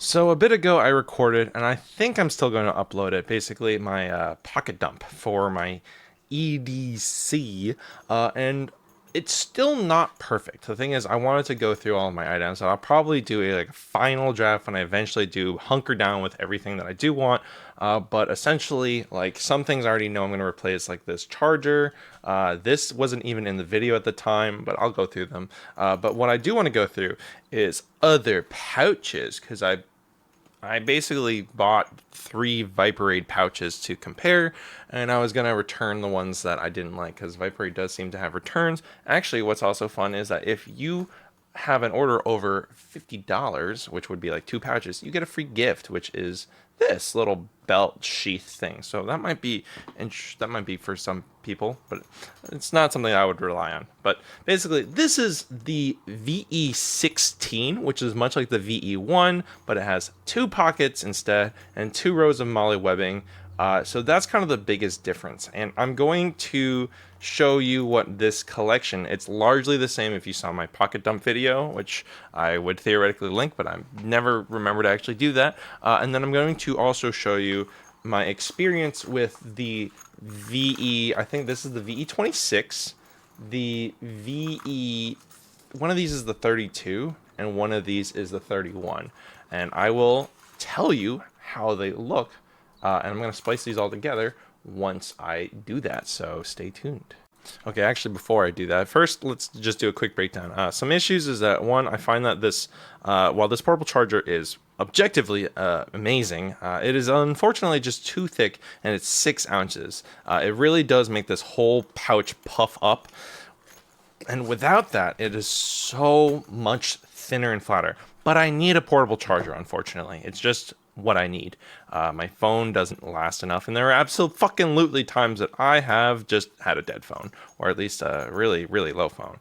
So a bit ago, I recorded, and I think I'm still going to upload it. Basically, my pocket dump for my EDC, and it's still not perfect. The thing is, I wanted to go through all of my items, and I'll probably do a final draft when I eventually do hunker down with everything that I do want. But essentially, like some things I already know I'm going to replace, like this charger. This wasn't even in the video at the time, but I'll go through them. But what I do want to go through is other pouches because I basically bought 3 Viperade pouches to compare, and I was going to return the ones that I didn't like because Viperade does seem to have returns. Actually, what's also fun is that if you have an order over $50, which would be like 2 pouches, you get a free gift, which is this little belt sheath thing. So that might be for some people, but it's not something I would rely on. But basically, this is the VE16, which is much like the VE1, but it has 2 pockets instead and 2 rows of molly webbing. So that's kind of the biggest difference. And I'm going to show you what this collection, it's largely the same if you saw my pocket dump video, which I would theoretically link, but I never remember to actually do that. And then I'm going to also show you my experience with the VE, I think this is the VE26, the VE, one of these is the 32, and one of these is the 31. And I will tell you how they look, and I'm going to splice these all together once I do that, so stay tuned. Okay, actually, before I do that, first let's just do a quick breakdown. Some issues is that, one, I find that this, while this portable charger is objectively amazing, it is unfortunately just too thick, and it's 6 ounces. It really does make this whole pouch puff up, and without that, it is so much thinner and flatter. But I need a portable charger, unfortunately. It's just what I need. My phone doesn't last enough, and there are absolutely times that I have just had a dead phone, or at least a really, really low phone.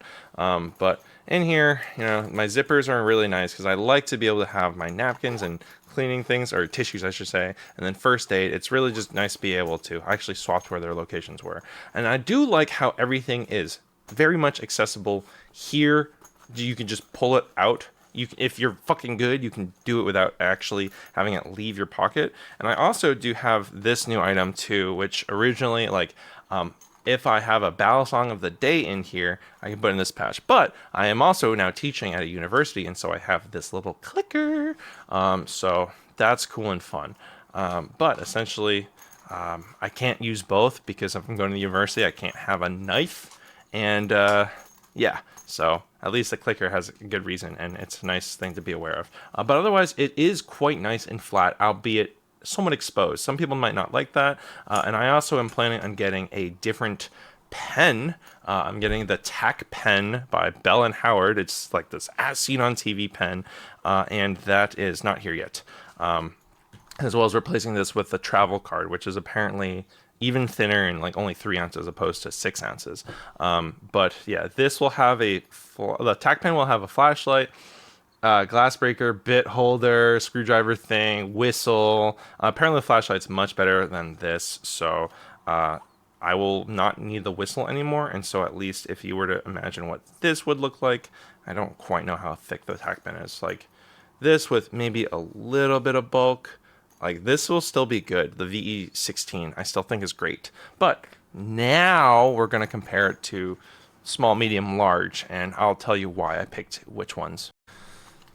But in here, my zippers are really nice because I like to be able to have my napkins and cleaning things, or tissues, I should say, and then first aid. It's really just nice to be able to actually swap where their locations were. And I do like how everything is very much accessible here. You can just pull it out. If you're fucking good, you can do it without actually having it leave your pocket. And I also do have this new item too, which originally, if I have a Balisong of the day in here, I can put in this pouch. But I am also now teaching at a university, and so I have this little clicker. So that's cool and fun. But essentially, I can't use both because if I'm going to the university, I can't have a knife. And yeah, so at least the clicker has a good reason, and it's a nice thing to be aware of. But otherwise, it is quite nice and flat, albeit somewhat exposed. Some people might not like that. And I also am planning on getting a different pen. I'm getting the Tac pen by Bell and Howard. It's like this as seen on TV pen, and that is not here yet. As well as replacing this with the travel card, which is apparently even thinner and like only 3 ounces opposed to 6 ounces. But yeah, this will have the Tac pen will have a flashlight, glass breaker, bit holder, screwdriver thing, whistle. Apparently the flashlight's much better than this, so I will not need the whistle anymore. And so at least if you were to imagine what this would look like, I don't quite know how thick the Tac pen is. Like this with maybe a little bit of bulk. Like this will still be good. The VE16 I still think is great. But now we're going to compare it to small, medium, large, and I'll tell you why I picked which ones.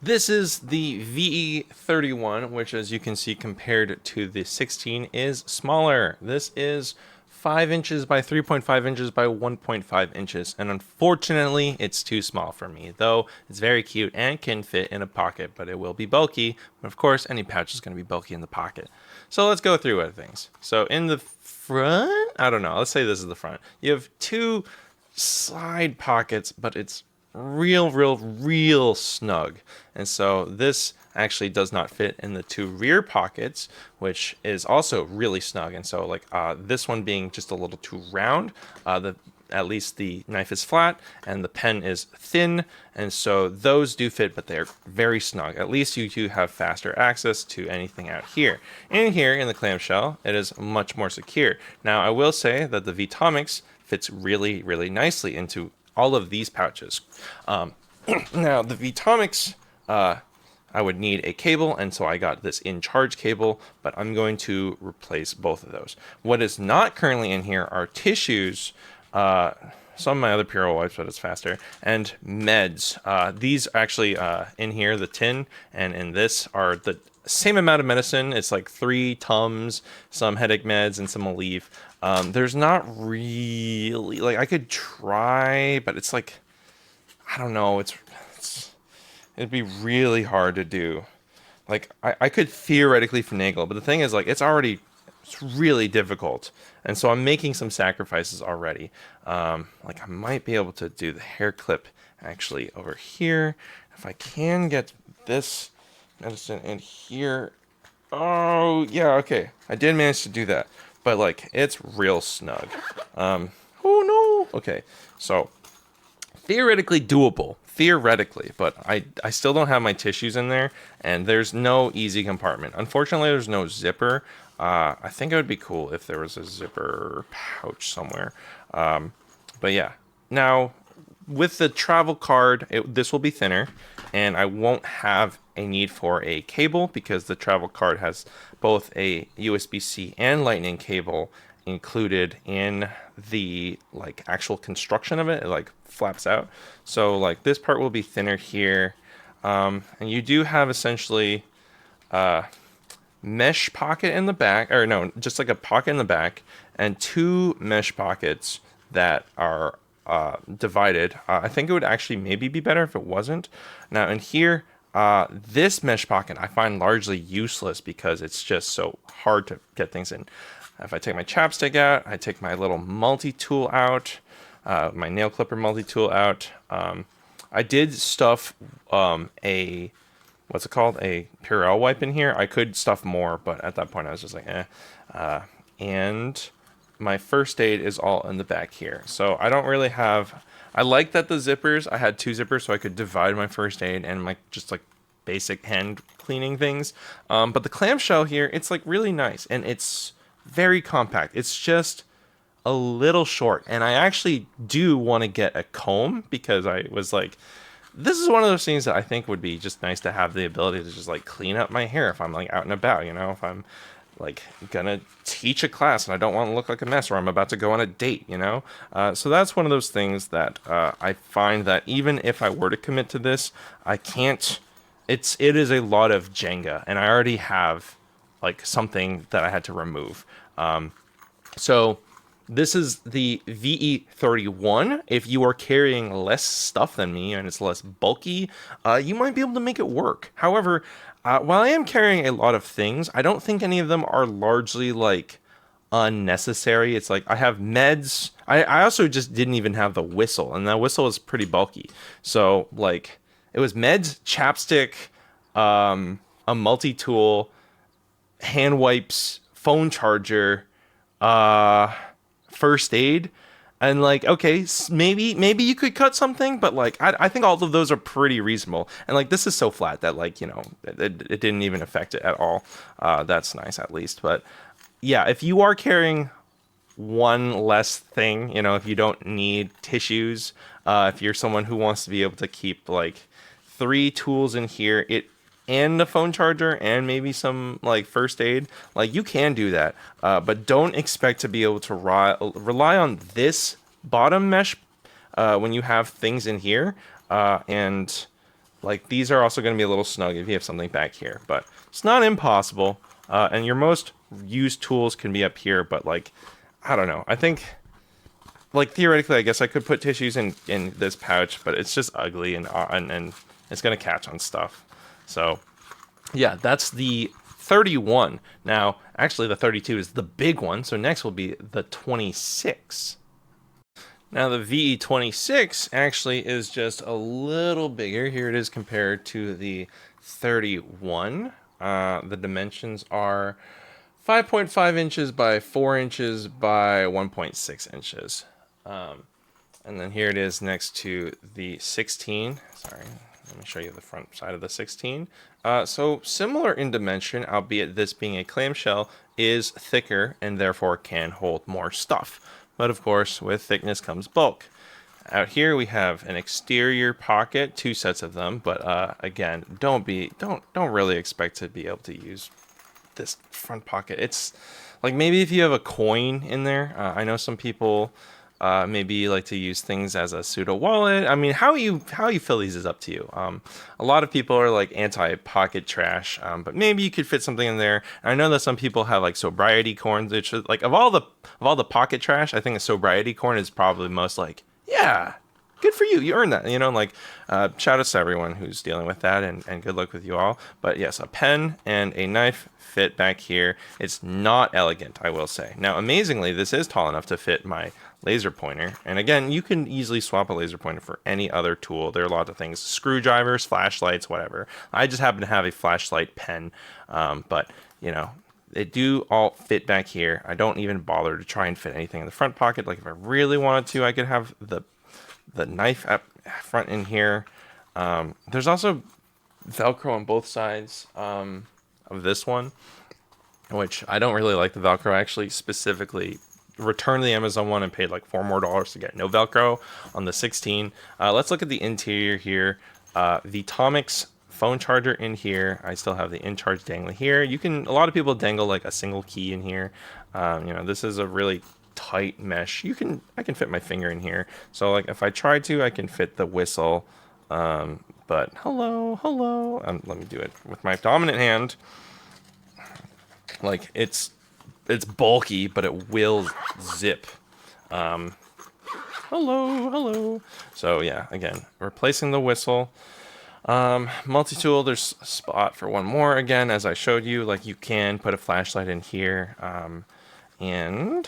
This is the VE31, which as you can see compared to the 16 is smaller. This is 5 inches by 3.5 inches by 1.5 inches, and unfortunately it's too small for me, though it's very cute and can fit in a pocket, but it will be bulky. But of course, any pouch is going to be bulky in the pocket. So let's go through other things. So in the front, I don't know, let's say this is the front. You have 2 side pockets, but it's real snug. And so this actually does not fit in the 2 rear pockets, which is also really snug. And so like this one being just a little too round, at least the knife is flat and the pen is thin, and so those do fit, but they're very snug. At least you do have faster access to anything out here. In here in the clamshell, it is much more secure. Now I will say that the VE26 fits really nicely into all of these pouches. Now the VE26 I would need a cable, and so I got this in charge cable, but I'm going to replace both of those. What is not currently in here are tissues, some of my other Purell wipes, but it's faster, and meds. These actually in here, the tin, and in this are the same amount of medicine. It's like 3 Tums, some headache meds, and some Aleve. There's not really, like, I could try, but it's like, I don't know, it'd be really hard to do. Like, I could theoretically finagle, but the thing is, like, it's really difficult. And so I'm making some sacrifices already. Like, I might be able to do the hair clip actually over here. If I can get this medicine in here. Oh, yeah, okay. I did manage to do that. But, like, it's real snug. Oh, no. Okay, so theoretically doable. Theoretically, but I still don't have my tissues in there, and there's no easy compartment. Unfortunately, there's no zipper. I think it would be cool if there was a zipper pouch somewhere. But yeah, now with the travel card, this will be thinner, and I won't have a need for a cable because the travel card has both a USB-C and Lightning cable included in the like actual construction of it. It like flaps out, so like this part will be thinner here, and you do have essentially mesh pocket in the back, or no, just like a pocket in the back, and 2 mesh pockets that are divided. I think it would actually maybe be better if it wasn't. Now in here, this mesh pocket I find largely useless because it's just so hard to get things in. If I take my chapstick out, I take my little multi-tool out, my nail clipper multi-tool out. I did stuff a what's it called? A Purell wipe in here. I could stuff more, but at that point I was just like, eh. And my first aid is all in the back here. So I don't really have, I like that the zippers, I had 2 zippers so I could divide my first aid and my just like basic hand cleaning things. But the clamshell here, it's like really nice and it's very compact. It's just a little short. And I actually do want to get a comb because I was like, this is one of those things that I think would be just nice to have the ability to just like clean up my hair if I'm like out and about, you know, if I'm like gonna teach a class and I don't want to look like a mess, or I'm about to go on a date, you know. So that's one of those things that I find that even if I were to commit to this, I can't. It is a lot of Jenga, and I already have like something that I had to remove. So this is the VE31. If you are carrying less stuff than me and it's less bulky, you might be able to make it work. However, while I am carrying a lot of things, I don't think any of them are largely like unnecessary. It's like I have meds. I also just didn't even have the whistle, and that whistle is pretty bulky. So like it was meds, chapstick, a multi-tool, hand wipes, phone charger, first aid, and like, okay, maybe you could cut something, but like I think all of those are pretty reasonable. And like this is so flat that like, you know, it didn't even affect it at all. That's nice at least. But yeah, if you are carrying one less thing, you know, if you don't need tissues, if you're someone who wants to be able to keep like 3 tools in here, and a phone charger and maybe some like first aid, like you can do that, but don't expect to be able to rely on this bottom mesh when you have things in here, and like these are also going to be a little snug if you have something back here, but it's not impossible. And your most used tools can be up here, but like I don't know, I think like theoretically I guess I could put tissues in this pouch, but it's just ugly and it's going to catch on stuff. So, yeah, that's the 31. Now, actually, the 32 is the big one. So next will be the 26. Now, the VE26 actually is just a little bigger. Here it is compared to the 31. The dimensions are 5.5 inches by 4 inches by 1.6 inches. And then here it is next to the 16. Sorry. Let me show you the front side of the 16. So similar in dimension, albeit this being a clamshell is thicker and therefore can hold more stuff. But of course, with thickness comes bulk. Out here we have an exterior pocket, 2 sets of them, but again, don't really expect to be able to use this front pocket. It's like maybe if you have a coin in there. I know some people maybe like to use things as a pseudo wallet. I mean, how you fill these is up to you. A lot of people are like anti pocket trash, but maybe you could fit something in there. And I know that some people have like sobriety coins, which is, like of all the pocket trash, I think a sobriety coin is probably most like, yeah, good for you. You earned that. You know, like shout out to everyone who's dealing with that, and good luck with you all. But yes, a pen and a knife fit back here. It's not elegant, I will say. Now, amazingly, this is tall enough to fit my laser pointer. And again, you can easily swap a laser pointer for any other tool. There are a lot of things, screwdrivers, flashlights, whatever. I just happen to have a flashlight pen, but you know, they do all fit back here. I don't even bother to try and fit anything in the front pocket. Like if I really wanted to, I could have the knife up front in here. There's also Velcro on both sides of this one, which I don't really like the Velcro. I actually specifically returned the Amazon one and paid like $4 more to get no Velcro on the 16. Let's look at the interior here. VE26 phone charger in here. I still have the InCharge dangling here. A lot of people dangle like a single key in here. You know, this is a really tight mesh. I can fit my finger in here. So like if I try to, I can fit the whistle. But hello. Let me do it with my dominant hand. Like it's bulky, but it will zip. Hello. So yeah, again, replacing the whistle. Multi-tool, there's a spot for one more again, as I showed you. Like you can put a flashlight in here. And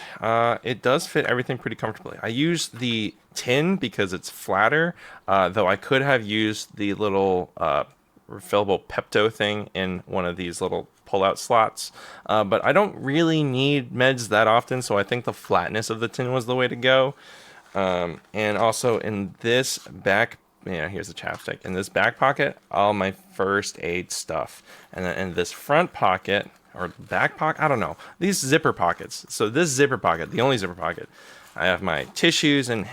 it does fit everything pretty comfortably. I use the tin because it's flatter, though I could have used the little refillable Pepto thing in one of these little pull-out slots. But I don't really need meds that often, so I think the flatness of the tin was the way to go. And also in this back, here's the chapstick. In this back pocket, all my first aid stuff. And then in this front pocket, or back pocket, I don't know, these zipper pockets. So this zipper pocket, the only zipper pocket, I have my tissues and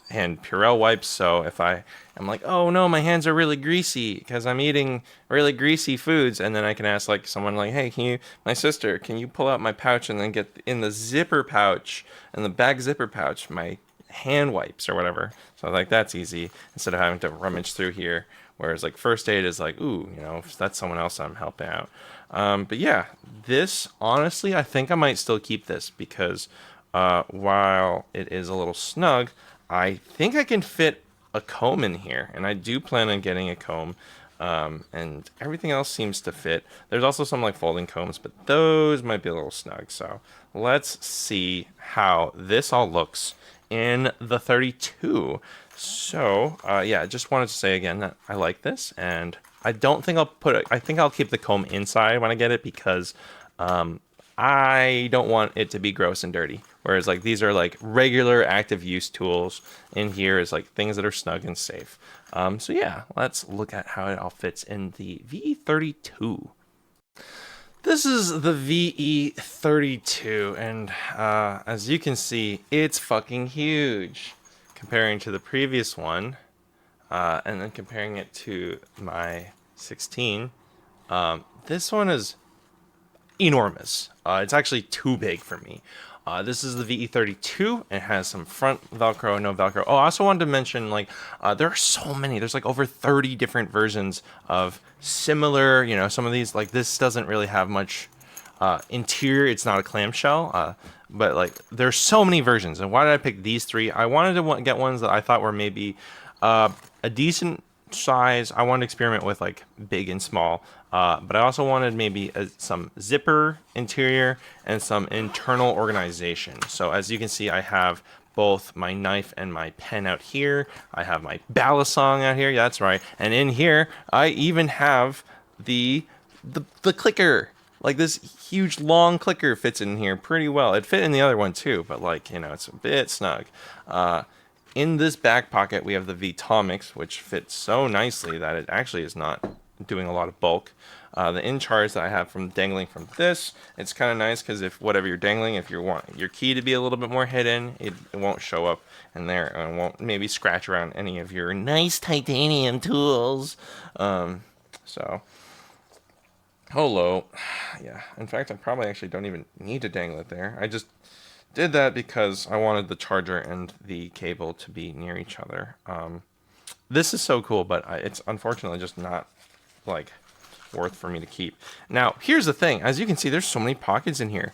Purell wipes. So if I'm like, oh no, my hands are really greasy because I'm eating really greasy foods, and then I can ask like someone like, hey, my sister, can you pull out my pouch and then get in the zipper pouch, and the back zipper pouch, my hand wipes or whatever. So like that's easy instead of having to rummage through here. Whereas like first aid is like, ooh, if that's someone else I'm helping out. But yeah, this, honestly, I think I might still keep this because while it is a little snug, I think I can fit a comb in here. And I do plan on getting a comb. And everything else seems to fit. There's also some like folding combs, but those might be a little snug. So let's see how this all looks in the 32. So yeah, just wanted to say again that I like this, and I don't think I'll put it, I think I'll keep the comb inside when I get it because I don't want it to be gross and dirty. Whereas like these are like regular active use tools. In here is like things that are snug and safe. So yeah, let's look at how it all fits in the VE32. This is the VE32, and as you can see, it's fucking huge comparing to the previous one, and then comparing it to my 16. This one is enormous. It's actually too big for me. This is the VE32. It has some front Velcro, no Velcro. Oh, I also wanted to mention, like, there are so many. There's like over 30 different versions of similar, some of these, like this doesn't really have much interior. It's not a clamshell, but like there's so many versions. And why did I pick these three? I wanted to get ones that I thought were maybe a decent size. I wanted to experiment with like big and small, but I also wanted maybe some zipper interior and some internal organization. So as you can see, I have both my knife and my pen out here. I have my Balisong out here. Yeah, that's right. And in here, I even have the clicker. Like this huge long clicker fits in here pretty well. It fit in the other one too, but like, it's a bit snug. In this back pocket, we have the VE26, which fits so nicely that it actually is not doing a lot of bulk. The in charge that I have from dangling from this, it's kind of nice because if whatever you're dangling, if you want your key to be a little bit more hidden, it won't show up in there and won't maybe scratch around any of your nice titanium tools. So, hello. Yeah, in fact, I probably actually don't even need to dangle it there. I just did that because I wanted the charger and the cable to be near each other. This is so cool, but it's unfortunately just not like worth for me to keep. Now, here's the thing. As you can see, there's so many pockets in here.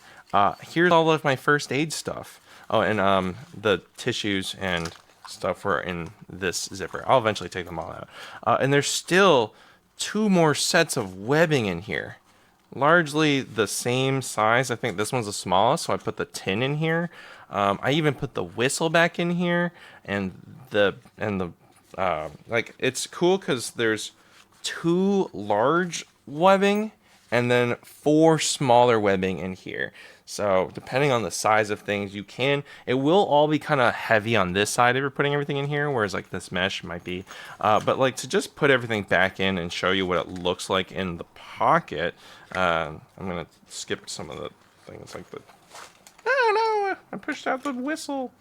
Here's all of my first aid stuff. Oh, and the tissues and stuff were in this zipper. I'll eventually take them all out. And there's still 2 more sets of webbing in here. Largely the same size. I think this one's the smallest, so I put the tin in here. I even put the whistle back in here, and like, it's cool because there's 2 large webbing and then 4 smaller webbing in here. So depending on the size of things, it will all be kind of heavy on this side if you're putting everything in here, whereas like this mesh might be. But like, to just put everything back in and show you what it looks like in the pocket, I'm gonna skip some of the things like the. Oh no! I pushed out the whistle.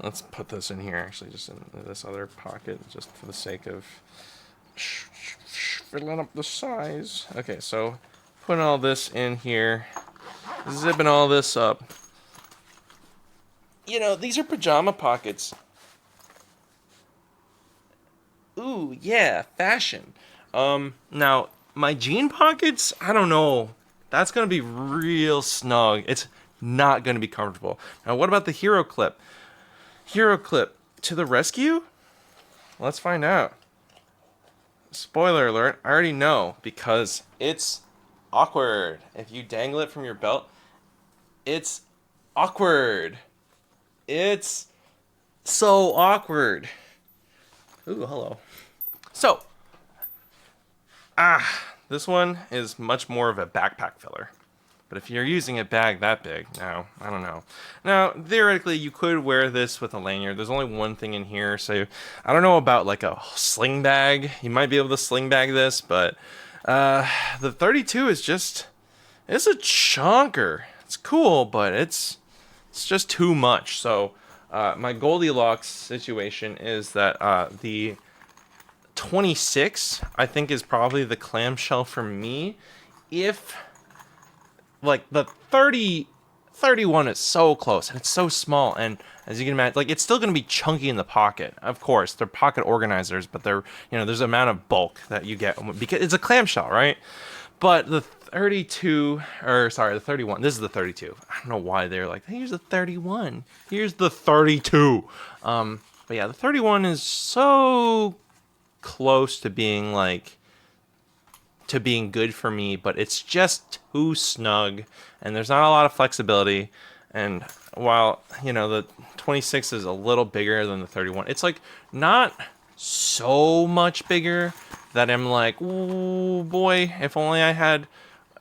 Let's put this in here, actually, just in this other pocket, just for the sake of filling up the size. Okay, so putting all this in here, zipping all this up. You know, these are pajama pockets. Ooh, yeah, fashion. Now, my jean pockets, I don't know. That's going to be real snug. It's not going to be comfortable. Now, what about the hero clip? Hero clip to the rescue? Let's find out. Spoiler alert, I already know, because it's awkward. If you dangle it from your belt, it's awkward. It's so awkward. Ooh, hello. So, this one is much more of a backpack filler. But if you're using a bag that big, now, I don't know. Now, theoretically, you could wear this with a lanyard. There's only one thing in here, so I don't know about like a sling bag. You might be able to sling bag this, but the 32 is just, it's a chunker. It's cool, but it's just too much. So my Goldilocks situation is that the 26, I think, is probably the clamshell for me. If like the 31 is so close and it's so small, and as you can imagine, like, it's still going to be chunky in the pocket. Of course, they're pocket organizers, but they're, you know, there's an amount of bulk that you get because it's a clamshell, right? But the 32, or sorry, the 31, this is the 32. I don't know why they're like, here's the 31, here's the 32. But yeah, the 31 is so close to being like, to being good for me, but it's just too snug and there's not a lot of flexibility. And while, you know, the 26 is a little bigger than the 31, it's like not so much bigger that I'm like, ooh boy, if only I had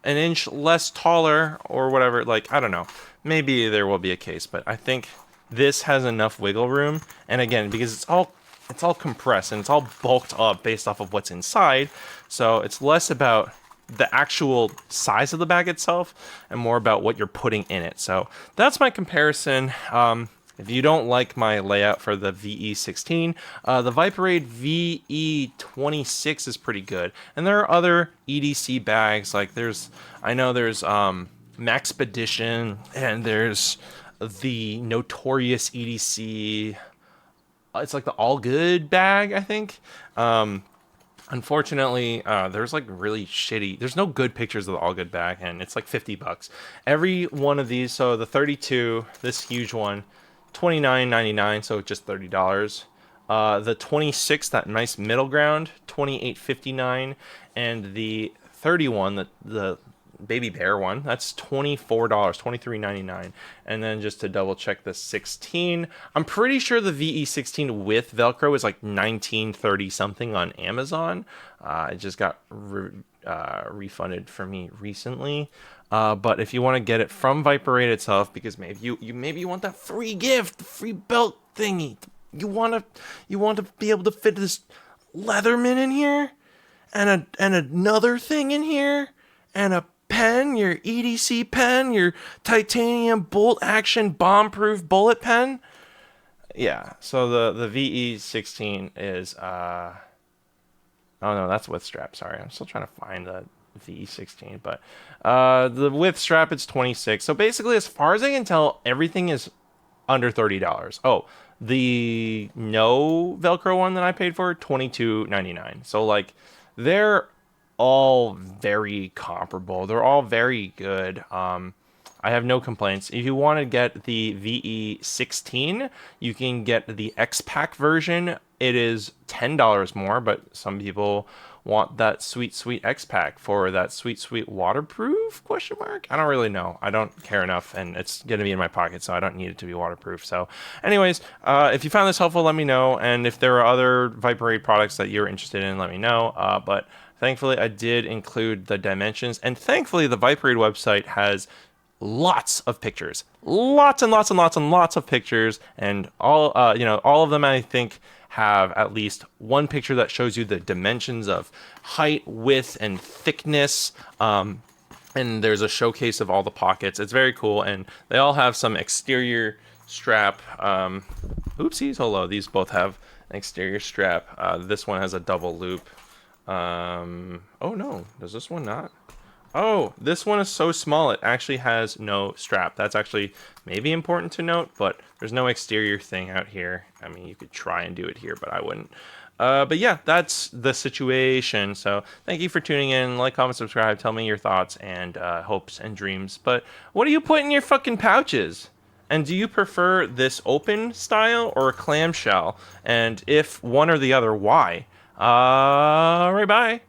an inch less taller or whatever. Like, I don't know, maybe there will be a case, but I think this has enough wiggle room. And again, because it's all compressed and it's all bulked up based off of what's inside. So it's less about the actual size of the bag itself and more about what you're putting in it. So that's my comparison. If you don't like my layout for the VE16, the Viperade VE26 is pretty good. And there are other EDC bags, like I know there's Maxpedition, and there's the notorious EDC. It's like the All Good bag, I think. Unfortunately, there's like really shitty. There's no good pictures of the All Good bag, and it's like $50. Every one of these, so the 32, this huge one, $29.99, so just $30. The 26, that nice middle ground, $28.59, and the 31, the baby bear one, that's $24, $23.99. And then just to double check, the 16, I'm pretty sure the VE16 with Velcro is like $19.30 something on Amazon. It just got refunded for me recently. But if you want to get it from Viperade itself, because maybe you want that free gift, free belt thingy, you want to be able to fit this Leatherman in here. and another thing in here, and a pen, your EDC pen, your titanium bolt action bomb-proof bullet pen. Yeah, so the VE16 is oh no, that's width strap. Sorry, I'm still trying to find the VE16, but the width strap it's 26. So basically, as far as I can tell, everything is under $30. Oh, the no Velcro one that I paid for, $22.99. So like, they're all very comparable. They're all very good. I have no complaints. If you want to get the VE16, you can get the X-Pack version. It is $10 more, but some people want that sweet X-Pack for that sweet waterproof question mark. I don't really know. I don't care enough, and it's going to be in my pocket, so I don't need it to be waterproof. So anyways, if you found this helpful, let me know. And if there are other Viperade products that you're interested in, let me know. But thankfully, I did include the dimensions, and thankfully, the Viperade website has lots of pictures, lots and lots of pictures, and all all of them I think have at least one picture that shows you the dimensions of height, width, and thickness. And there's a showcase of all the pockets. It's very cool, and they all have some exterior strap. Oopsies, hello. These both have an exterior strap. This one has a double loop. Oh no, does this one not? Oh, this one is so small it actually has no strap. That's actually maybe important to note, but there's no exterior thing out here. I mean, you could try and do it here, but I wouldn't. But yeah, that's the situation. So thank you for tuning in. Like, comment, subscribe. Tell me your thoughts and hopes and dreams. But what do you put in your fucking pouches? And do you prefer this open style or a clamshell? And if one or the other, why? Right, bye.